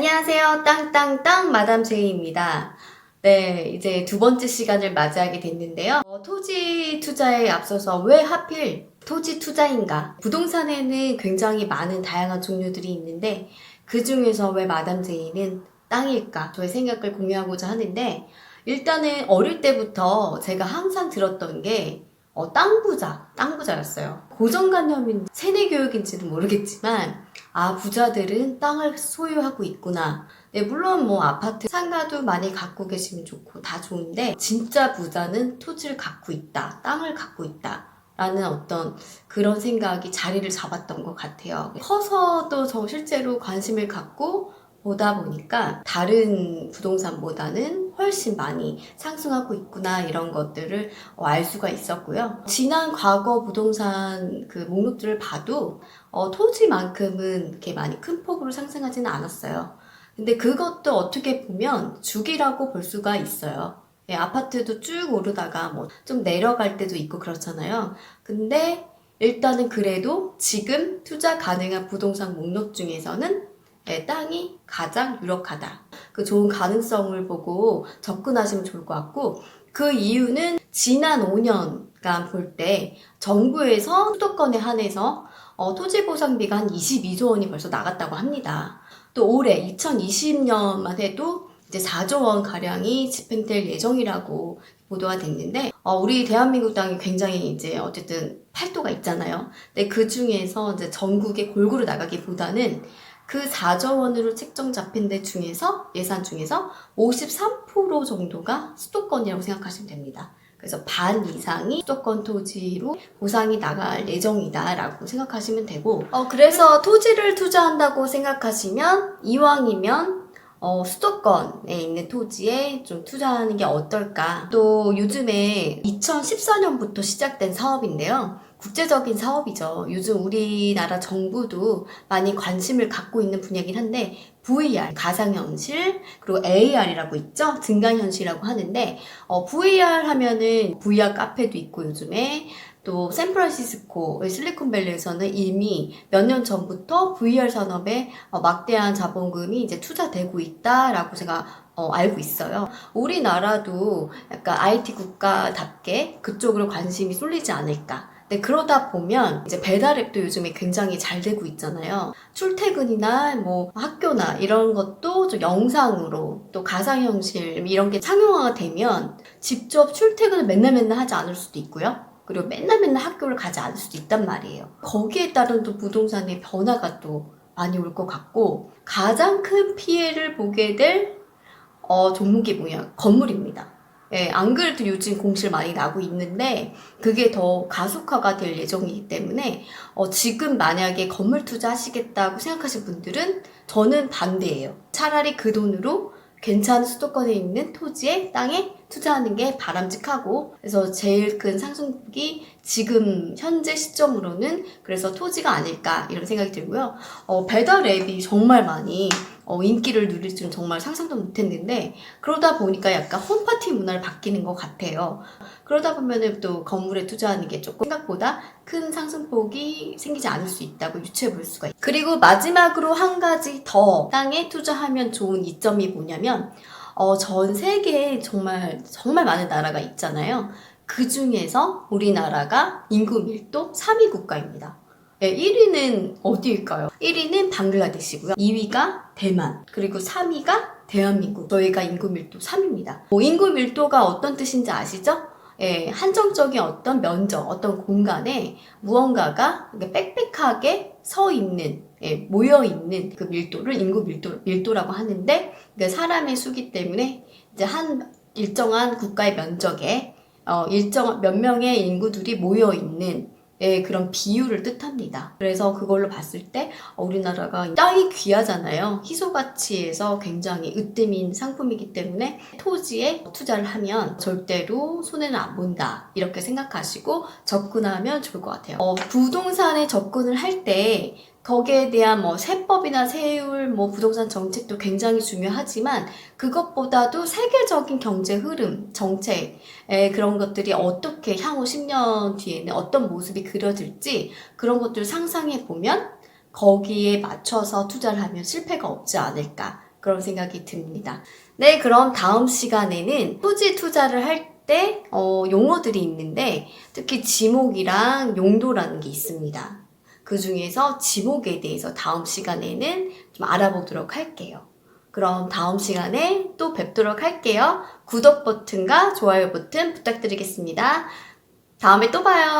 안녕하세요. 땅땅땅 마담 제이입니다. 네, 이제 두 번째 시간을 맞이하게 됐는데요. 토지 투자에 앞서서 왜 하필 토지 투자인가? 부동산에는 굉장히 많은 다양한 종류들이 있는데 그 중에서 왜 마담 제이는 땅일까? 저의 생각을 공유하고자 하는데 일단은 어릴 때부터 제가 항상 들었던 게 땅 부자였어요. 고정관념인 세뇌교육인지는 모르겠지만 부자들은 땅을 소유하고 있구나. 네, 물론 뭐 아파트, 상가도 많이 갖고 계시면 좋고 다 좋은데 진짜 부자는 토지를 갖고 있다, 땅을 갖고 있다 라는 어떤 그런 생각이 자리를 잡았던 것 같아요. 커서도 저 실제로 관심을 갖고 보다 보니까 다른 부동산보다는 훨씬 많이 상승하고 있구나 이런 것들을 알 수가 있었고요. 지난 과거 부동산 그 목록들을 봐도 토지만큼은 이렇게 많이 큰 폭으로 상승하지는 않았어요. 근데 그것도 어떻게 보면 주기라고 볼 수가 있어요. 네, 아파트도 쭉 오르다가 뭐 좀 내려갈 때도 있고 그렇잖아요. 근데 일단은 그래도 지금 투자 가능한 부동산 목록 중에서는 땅이 가장 유력하다. 그 좋은 가능성을 보고 접근하시면 좋을 것 같고, 그 이유는 지난 5년간 볼 때 정부에서 수도권에 한해서 토지보상비가 한 22조 원이 벌써 나갔다고 합니다. 또 올해 2020년만 해도 이제 4조 원 가량이 집행될 예정이라고 보도가 됐는데 우리 대한민국 땅이 굉장히 이제 어쨌든 팔도가 있잖아요. 근데 그 중에서 이제 전국에 골고루 나가기보다는 그 4조 원으로 책정 잡힌 데 중에서 예산 중에서 53% 정도가 수도권이라고 생각하시면 됩니다. 그래서 반 이상이 수도권 토지로 보상이 나갈 예정이다 라고 생각하시면 되고 그래서 토지를 투자한다고 생각하시면 이왕이면 수도권에 있는 토지에 좀 투자하는 게 어떨까. 또 요즘에 2014년부터 시작된 사업인데요. 국제적인 사업이죠. 요즘 우리나라 정부도 많이 관심을 갖고 있는 분야긴 한데 VR, 가상현실, 그리고 AR이라고 있죠. 증강현실이라고 하는데 VR 하면은 VR 카페도 있고 요즘에 또 샌프란시스코, 실리콘밸리에서는 이미 몇 년 전부터 VR 산업에 막대한 자본금이 이제 투자되고 있다라고 제가 알고 있어요. 우리나라도 약간 IT 국가답게 그쪽으로 관심이 쏠리지 않을까. 근데 그러다 보면 이제 배달앱도 요즘에 굉장히 잘 되고 있잖아요. 출퇴근이나 뭐 학교나 이런 것도 좀 영상으로 또 가상현실 이런 게 상용화가 되면 직접 출퇴근을 맨날 하지 않을 수도 있고요. 그리고 맨날 학교를 가지 않을 수도 있단 말이에요. 거기에 따른 또 부동산의 변화가 또 많이 올 것 같고 가장 큰 피해를 보게 될 종목이 뭐냐? 건물입니다. 예, 안 그래도 요즘 공실 많이 나고 있는데 그게 더 가속화가 될 예정이기 때문에 지금 만약에 건물 투자하시겠다고 생각하신 분들은 저는 반대예요. 차라리 그 돈으로 괜찮은 수도권에 있는 토지에 땅에 투자하는 게 바람직하고 그래서 제일 큰 상승폭이 지금 현재 시점으로는 그래서 토지가 아닐까 이런 생각이 들고요. 배달 앱이 정말 많이 인기를 누릴 줄은 정말 상상도 못했는데 그러다 보니까 약간 홈파티 문화를 바뀌는 것 같아요. 그러다 보면은 또 건물에 투자하는 게 조금 생각보다 큰 상승폭이 생기지 않을 수 있다고 유추해 볼 수가 있어요. 그리고 마지막으로 한 가지 더 땅에 투자하면 좋은 이점이 뭐냐면 전 세계에 정말 많은 나라가 있잖아요. 그 중에서 우리나라가 인구 밀도 3위 국가입니다. 네, 1위는 어디일까요? 1위는 방글라데시고요. 2위가 대만, 그리고 3위가 대한민국. 저희가 인구 밀도 3위입니다. 인구 밀도가 어떤 뜻인지 아시죠? 예, 한정적인 어떤 면적, 어떤 공간에 무언가가 빽빽하게 서 있는, 모여 있는 그 밀도를 인구 밀도라고 하는데, 사람의 수기 때문에 이제 한 일정한 국가의 면적에 일정 몇 명의 인구들이 모여 있는 그런 비율을 뜻합니다. 그래서 그걸로 봤을 때 우리나라가 땅이 귀하잖아요. 희소가치에서 굉장히 으뜸인 상품이기 때문에 토지에 투자를 하면 절대로 손해는 안 본다. 이렇게 생각하시고 접근하면 좋을 것 같아요. 부동산에 접근을 할 때 거기에 대한 뭐 세법이나 세율, 뭐 부동산 정책도 굉장히 중요하지만 그것보다도 세계적인 경제 흐름, 정책 그런 것들이 어떻게 향후 10년 뒤에는 어떤 모습이 그려질지 그런 것들을 상상해 보면 거기에 맞춰서 투자를 하면 실패가 없지 않을까 그런 생각이 듭니다. 네, 그럼 다음 시간에는 토지 투자를 할 때 용어들이 있는데 특히 지목이랑 용도라는 게 있습니다. 그 중에서 지목에 대해서 다음 시간에는 좀 알아보도록 할게요. 그럼 다음 시간에 또 뵙도록 할게요. 구독 버튼과 좋아요 버튼 부탁드리겠습니다. 다음에 또 봐요.